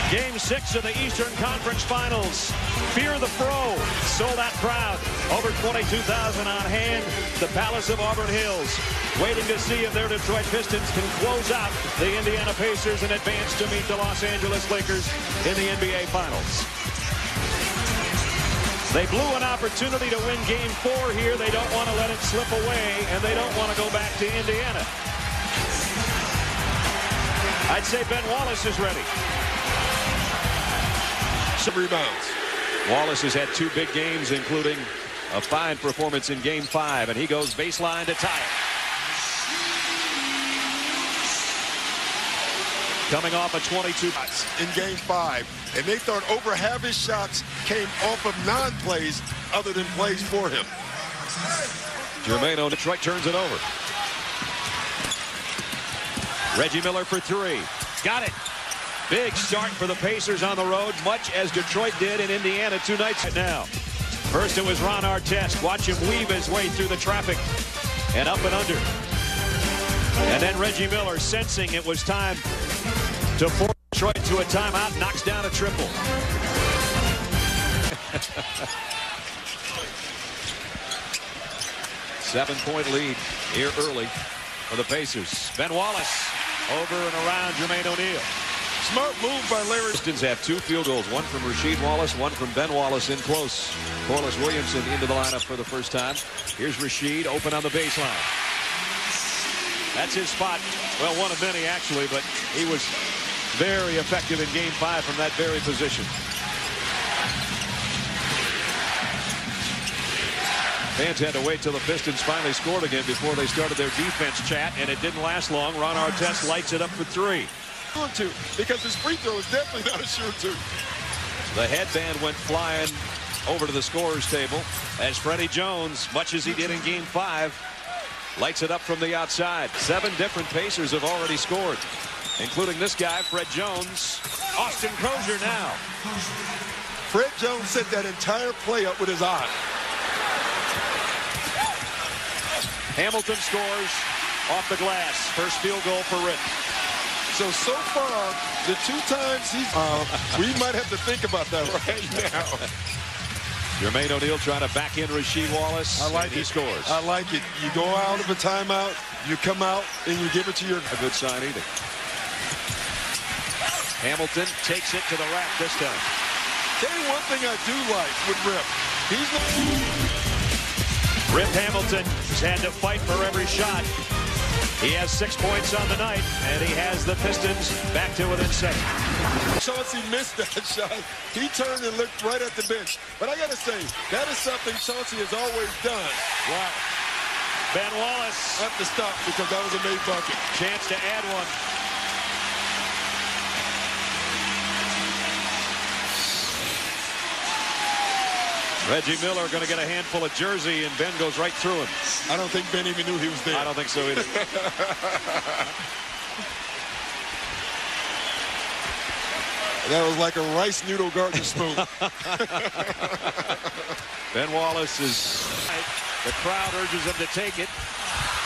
Game 6 of the Eastern Conference Finals. Fear the Pro. Sold out crowd. Over 22,000 on hand. The Palace of Auburn Hills. Waiting to see if their Detroit Pistons can close out the Indiana Pacers and advance to meet the Los Angeles Lakers in the NBA Finals. They blew an opportunity to win Game 4 here. They don't want to let it slip away, and they don't want to go back to Indiana. I'd say Ben Wallace is ready. Some rebounds. Wallace has had 2 big games, including a fine performance in Game 5, and he goes baseline to tie it. Coming off a 22 in Game 5, and they thought over half his shots came off of non-plays other than plays for him. Jermaine on Detroit turns it over. Reggie Miller for 3. Got it. Big start for the Pacers on the road, much as Detroit did in Indiana 2 nights ago. Now, first it was Ron Artest. Watch him weave his way through the traffic and up and under. And then Reggie Miller, sensing it was time to force Detroit to a timeout, knocks down a triple. Seven-point lead here early for the Pacers. Ben Wallace over and around Jermaine O'Neal. Smart move by Larry. Pistons have 2 field goals, one from Rasheed Wallace, one from Ben Wallace in close. Corliss Williamson into the lineup for the first time. Here's Rasheed open on the baseline. That's his spot. Well, one of many actually, but he was very effective in Game 5 from that very position. Fans had to wait till the Pistons finally scored again before they started their defense chat, and it didn't last long. Ron Artest lights it up for 3. Because his free throw is definitely not a sure two. The headband went flying over to the scorer's table as Freddie Jones, much as he did in Game 5, lights it up from the outside. 7 different Pacers have already scored, including this guy, Fred Jones. Austin Crozier now. Fred Jones set that entire play up with his eye. Hamilton scores off the glass. First field goal for Rip. So far, the 2 times he's we might have to think about that right now. Jermaine O'Neal trying to back in Rasheed Wallace. I like it. He scores. I like it. You go out of a timeout, you come out, and you give it to your... A good sign either. Hamilton takes it to the rack this time. Tell you one thing I do like with Rip. He's not... Rip Hamilton has had to fight for every shot. He has 6 points on the night, and he has the Pistons back to within 7. Chauncey missed that shot. He turned and looked right at the bench. But I got to say, that is something Chauncey has always done. Wow. Ben Wallace. Have to stop because that was a made bucket. Chance to add one. Reggie Miller going to get a handful of jersey, and Ben goes right through him. I don't think Ben even knew he was there. I don't think so either. That was like a rice noodle garden spoon. Ben Wallace is... The crowd urges him to take it,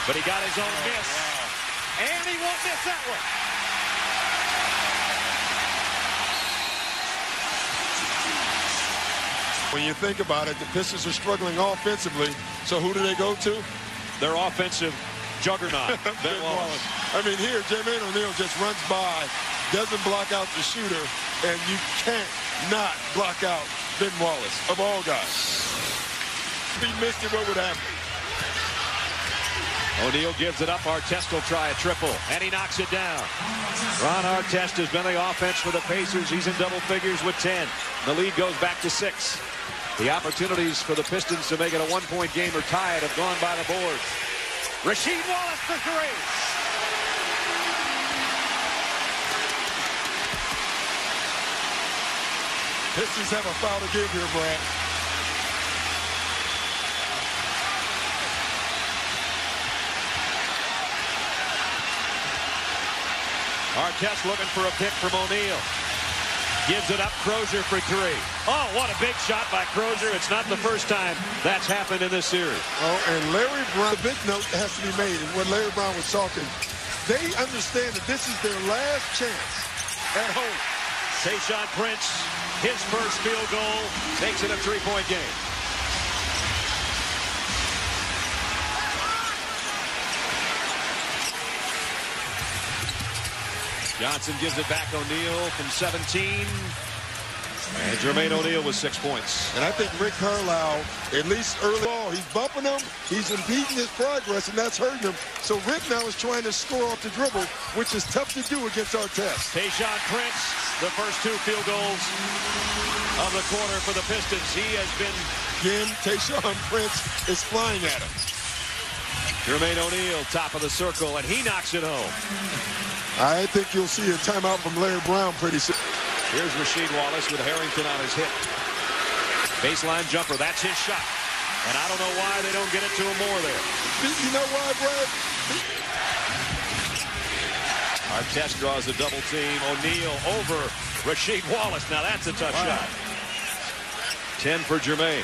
but he got his own miss. Wow. And he won't miss that one. When you think about it, the Pistons are struggling offensively, so who do they go to? Their offensive juggernaut, Ben Wallace. I mean, here, Jermaine O'Neal just runs by, doesn't block out the shooter, and you can't not block out Ben Wallace, of all guys. If he missed it, what would happen? O'Neal gives it up. Artest will try a triple, and he knocks it down. Ron Artest has been the offense for the Pacers. He's in double figures with 10. The lead goes back to 6. The opportunities for the Pistons to make it a one-point game or tie it have gone by the boards. Rasheed Wallace for 3. Pistons have a foul to give here, Brad. Artest looking for a pick from O'Neal. Gives it up, Crozier for three. Oh, what a big shot by Crozier. It's not the first time that's happened in this series. Oh, and Larry Brown, the big note has to be made, and when Larry Brown was talking, they understand that this is their last chance at home. Tayshaun Prince, his first field goal, makes it a three-point game. Johnson gives it back. O'Neal from 17. And Jermaine O'Neal with 6 points. And I think Rick Carlisle, at least early ball, he's bumping him, he's impeding his progress, and that's hurting him. So Rick now is trying to score off the dribble, which is tough to do against Artest. Tayshaun Prince, the first 2 field goals of the quarter for the Pistons. He has been... Again, Tayshaun Prince is flying at him. Jermaine O'Neal, top of the circle, and he knocks it home. I think you'll see a timeout from Larry Brown pretty soon. Here's Rasheed Wallace with Harrington on his hip. Baseline jumper, that's his shot. And I don't know why they don't get it to him more there. You know why, Brad? Artest draws a double team. O'Neal over Rasheed Wallace. Now that's a tough shot. 10 for Jermaine.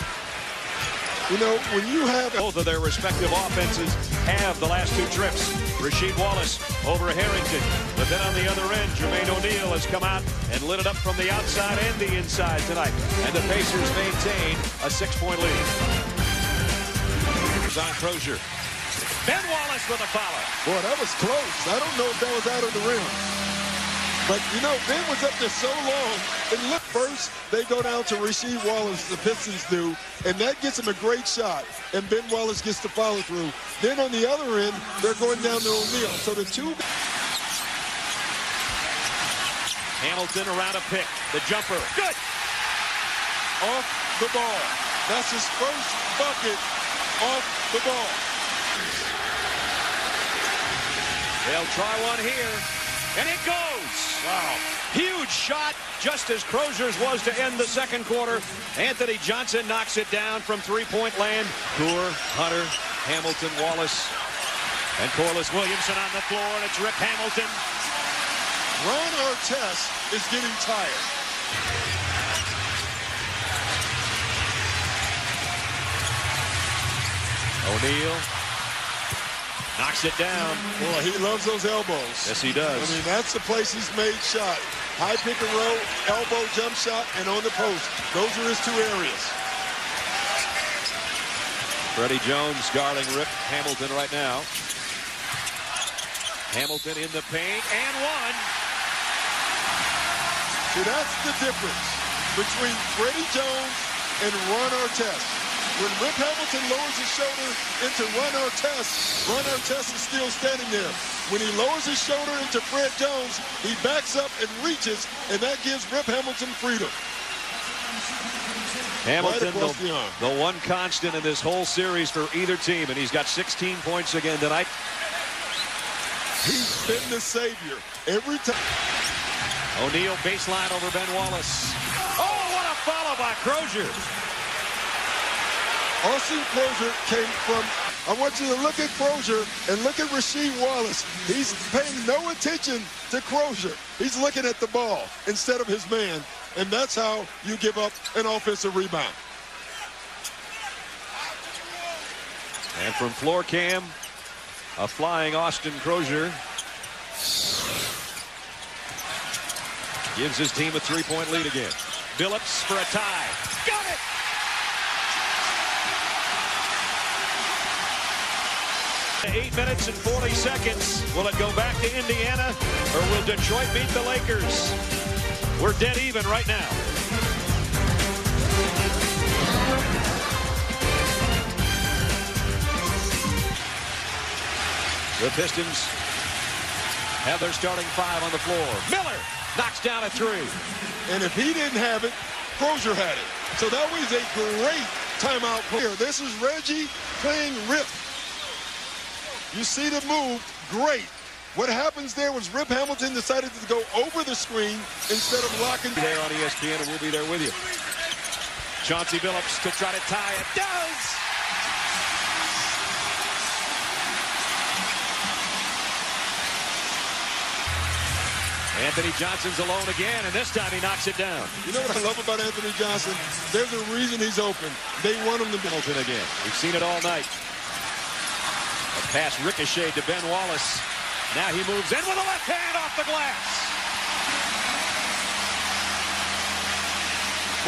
You know, when you have... Both of their respective offenses have the last 2 trips. Rasheed Wallace over Harrington. But then on the other end, Jermaine O'Neal has come out and lit it up from the outside and the inside tonight. And the Pacers maintain a 6-point lead. Here's on Crozier. Ben Wallace with a follow. Boy, that was close. I don't know if that was out of the rim. But, you know, Ben was up there so long. And look, first, they go down to Rasheed Wallace, the Pistons do, and that gets him a great shot. And Ben Wallace gets the follow through. Then on the other end, they're going down to O'Neal. So the 2... Hamilton around a pick. The jumper. Good. Off the ball. That's his first bucket off the ball. They'll try one here. And it goes. Wow. Huge shot, just as Crozier's was to end the second quarter. Anthony Johnson knocks it down from three-point land. Poor, Hunter, Hamilton, Wallace, and Corliss Williamson on the floor, and it's Rip Hamilton. Ron Artest is getting tired. O'Neal knocks it down. Boy, he loves those elbows. Yes, he does. I mean, that's the place he's made shot. High pick and roll, elbow jump shot, and on the post. Those are his 2 areas. Freddie Jones guarding Rip Hamilton right now. Hamilton in the paint, and one. See, that's the difference between Freddie Jones and Ron Artest. When Rip Hamilton lowers his shoulder into Ron Artest is still standing there. When he lowers his shoulder into Fred Jones, he backs up and reaches, and that gives Rip Hamilton freedom. Hamilton, right the one constant in this whole series for either team, and he's got 16 points again tonight. He's been the savior every time. O'Neal baseline over Ben Wallace. Oh, what a follow by Crozier. Austin Crozier came from... I want you to look at Crozier and look at Rasheed Wallace. He's paying no attention to Crozier. He's looking at the ball instead of his man, and that's how you give up an offensive rebound. And from floor cam, a flying Austin Crozier gives his team a 3-point lead again. Billups for a tie. Got it! Eight minutes and 40 seconds. Will it go back to Indiana, or will Detroit beat the Lakers? We're dead even right now. The Pistons have their starting 5 on the floor. Miller knocks down a 3. And if he didn't have it, Crozier had it. So that was a great timeout player. This is Reggie playing Rip. You see the move, great. What happens there was Rip Hamilton decided to go over the screen instead of locking. There on ESPN, and we'll be there with you. Chauncey Billups to try to tie it. Does! Anthony Johnson's alone again, and this time he knocks it down. You know what I love about Anthony Johnson? There's a reason he's open. They want him to be open again. We've seen it all night. A pass ricocheted to Ben Wallace. Now he moves in with a left hand off the glass.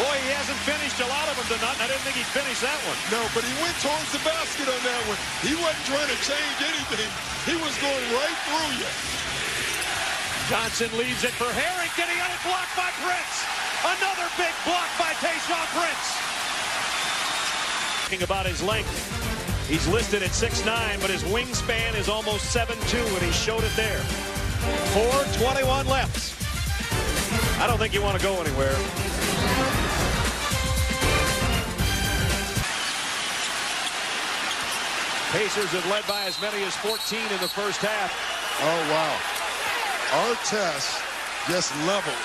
Boy, he hasn't finished a lot of them tonight. I didn't think he'd finish that one. No, but he went towards the basket on that one. He wasn't trying to change anything. He was going right through you. Johnson leaves it for Harrington. He got it blocked by Prince. Another big block by Tayshaun Prince. Talking about his length. He's listed at 6'9", but his wingspan is almost 7'2", and he showed it there. 4:21 left. I don't think you want to go anywhere. Pacers have led by as many as 14 in the first half. Oh, wow. Artest just leveled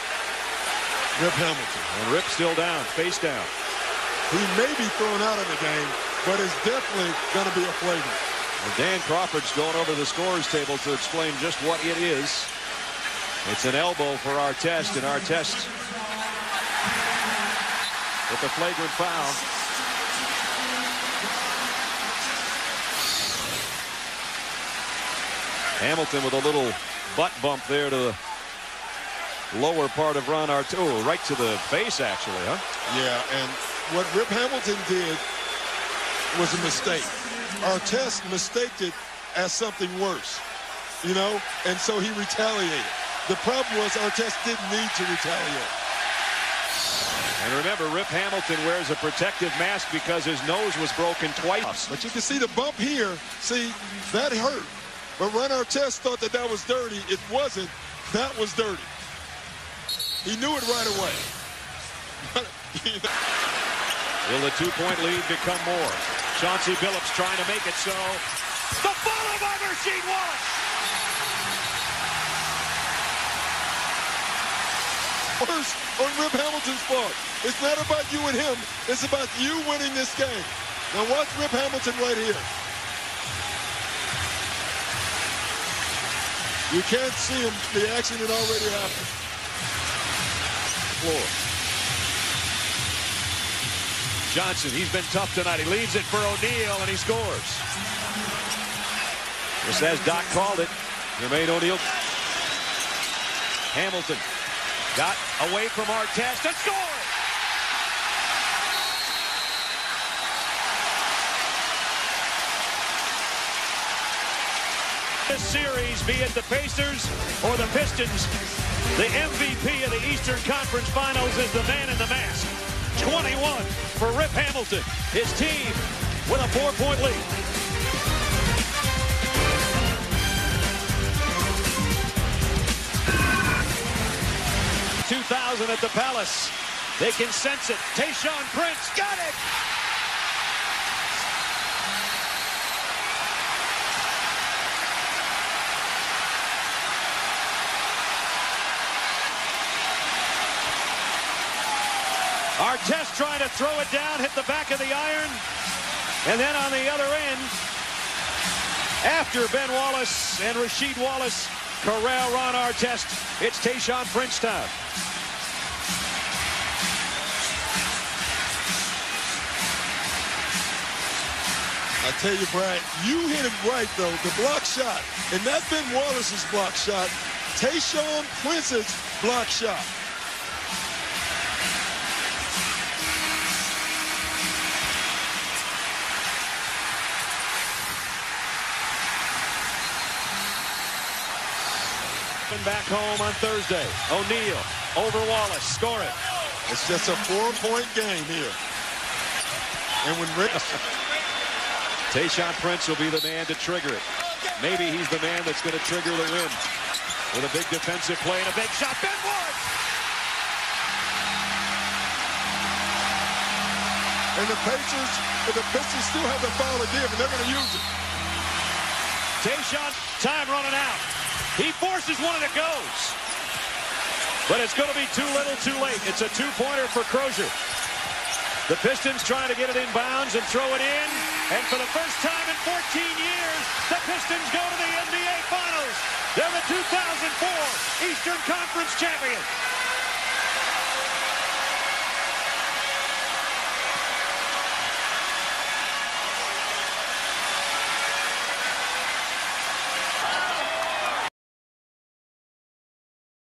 Rip Hamilton. And Rip still down, face down. He may be thrown out of the game, but it's definitely going to be a flavor. Well, Dan Crawford's going over the scorers table to explain just what it is. It's an elbow for Artest, and Artest with the flagrant foul. Hamilton with a little butt bump there to the lower part of Ron Artest. Oh, right to the face, actually, huh? Yeah, and what Rip Hamilton did was a mistake. Artest mistaked it as something worse, you know, and so he retaliated. The problem was Artest didn't need to retaliate. And remember, Rip Hamilton wears a protective mask because his nose was broken twice. But you can see the bump here. See, that hurt. But Ron Artest thought that that was dirty. It wasn't. That was dirty. He knew it right away. Will the two-point lead become more? Chauncey Billups trying to make it so. The follow by Rasheed Wallace. First on Rip Hamilton's part. It's not about you and him. It's about you winning this game. Now watch Rip Hamilton right here. You can't see him. The action had already happened. Floor. Johnson, he's been tough tonight. He leaves it for O'Neal, and he scores. Just as Doc called it, Jermaine O'Neal. Hamilton got away from Artest and scored. This series, be it the Pacers or the Pistons, the MVP of the Eastern Conference Finals is the man in the mask. 21 for Rip Hamilton. His team with a 4-point lead. 2000 at the Palace. They can sense it. Tayshaun Prince got it. Artest trying to throw it down, hit the back of the iron. And then on the other end, after Ben Wallace and Rasheed Wallace corral Ron Artest, it's Tayshaun Prince time. I tell you, Brad, you hit it right, though. The block shot, and not Ben Wallace's block shot, Tayshaun Prince's block shot. Back home on Thursday. O'Neal over Wallace. Score it. It's just a 4-point game here. And when Rick... Tayshaun Prince will be the man to trigger it. Maybe he's the man that's going to trigger the win. With a big defensive play and a big shot. Ben Wallace! And the Pistons still have the foul to give, and they're going to use it. Tayshaun, time running out. He forces one and it goes. But it's going to be too little, too late. It's a two-pointer for Crozier. The Pistons trying to get it in bounds and throw it in. And for the first time in 14 years, the Pistons go to the NBA Finals. They're the 2004 Eastern Conference champions.